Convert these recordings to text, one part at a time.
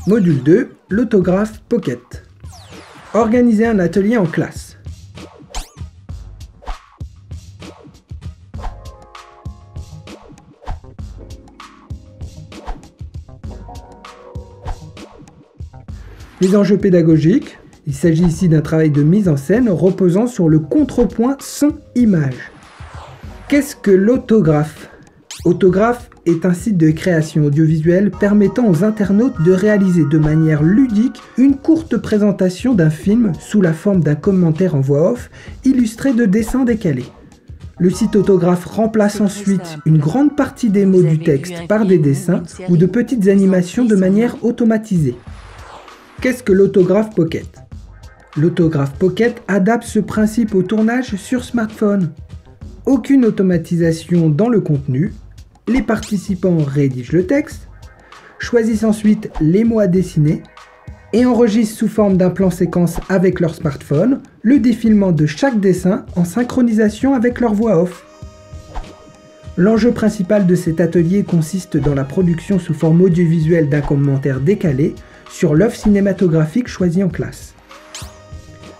Module 2, l'autographe Pocket. Organiser un atelier en classe. Les enjeux pédagogiques. Il s'agit ici d'un travail de mise en scène reposant sur le contrepoint son-image. Qu'est-ce que l'autographe ? Autographe est un site de création audiovisuelle permettant aux internautes de réaliser de manière ludique une courte présentation d'un film sous la forme d'un commentaire en voix off illustré de dessins décalés. Le site autographe remplace ensuite une grande partie des mots du texte par des dessins ou de petites animations de manière automatisée. Qu'est-ce que l'autographe Pocket ? L'autographe Pocket adapte ce principe au tournage sur smartphone. Aucune automatisation dans le contenu. Les participants rédigent le texte, choisissent ensuite les mots à dessiner et enregistrent sous forme d'un plan séquence avec leur smartphone le défilement de chaque dessin en synchronisation avec leur voix off. L'enjeu principal de cet atelier consiste dans la production sous forme audiovisuelle d'un commentaire décalé sur l'œuvre cinématographique choisie en classe.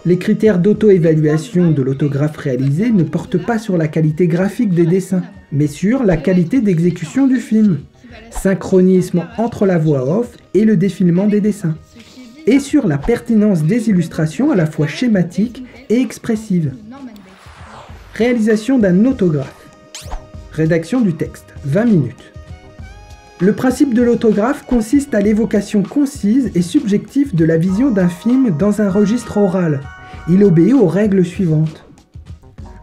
Les critères d'auto-évaluation de l'autographe réalisé ne portent pas sur la qualité graphique des dessins, mais sur la qualité d'exécution du film, synchronisme entre la voix off et le défilement des dessins, et sur la pertinence des illustrations à la fois schématiques et expressives. Réalisation d'un autographe. Rédaction du texte, 20 minutes. Le principe de l'autographe consiste à l'évocation concise et subjective de la vision d'un film dans un registre oral. Il obéit aux règles suivantes.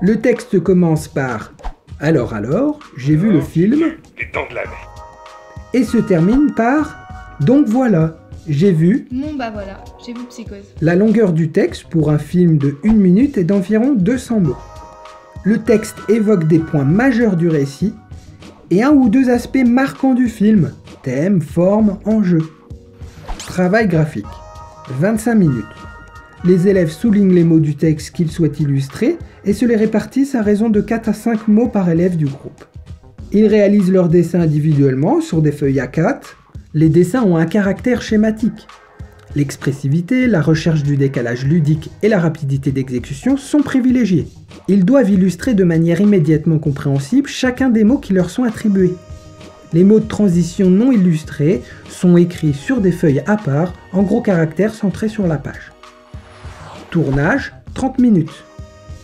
Le texte commence par « Alors, j'ai vu le film » Les Dents de la Mer. et se termine par « Donc voilà, j'ai vu ». Voilà, j'ai vu Psychose. La longueur du texte pour un film de 1 minute est d'environ 200 mots. Le texte évoque des points majeurs du récit et un ou deux aspects marquants du film, thème, forme, enjeu. Travail graphique, 25 minutes. Les élèves soulignent les mots du texte qu'ils souhaitent illustrer et se les répartissent à raison de 4 à 5 mots par élève du groupe. Ils réalisent leurs dessins individuellement sur des feuilles A4. Les dessins ont un caractère schématique. L'expressivité, la recherche du décalage ludique et la rapidité d'exécution sont privilégiés. Ils doivent illustrer de manière immédiatement compréhensible chacun des mots qui leur sont attribués. Les mots de transition non illustrés sont écrits sur des feuilles à part, en gros caractères centrés sur la page. Tournage, 30 minutes.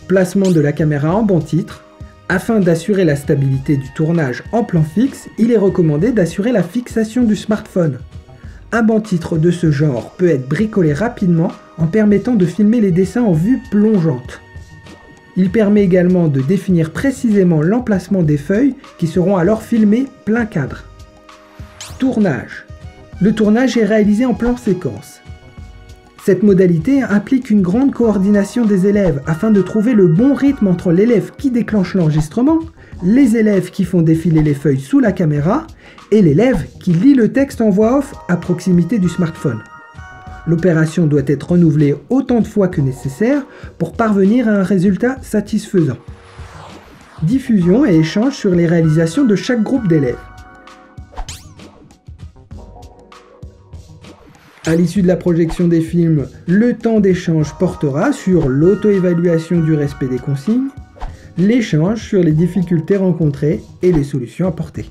Placement de la caméra en bon titre. Afin d'assurer la stabilité du tournage en plan fixe, il est recommandé d'assurer la fixation du smartphone. Un banc titre de ce genre peut être bricolé rapidement en permettant de filmer les dessins en vue plongeante. Il permet également de définir précisément l'emplacement des feuilles qui seront alors filmées plein cadre. Tournage. Le tournage est réalisé en plan séquence. Cette modalité implique une grande coordination des élèves afin de trouver le bon rythme entre l'élève qui déclenche l'enregistrement, les élèves qui font défiler les feuilles sous la caméra et l'élève qui lit le texte en voix off à proximité du smartphone. L'opération doit être renouvelée autant de fois que nécessaire pour parvenir à un résultat satisfaisant. Diffusion et échange sur les réalisations de chaque groupe d'élèves. À l'issue de la projection des films, le temps d'échange portera sur l'auto-évaluation du respect des consignes, l'échange sur les difficultés rencontrées et les solutions apportées.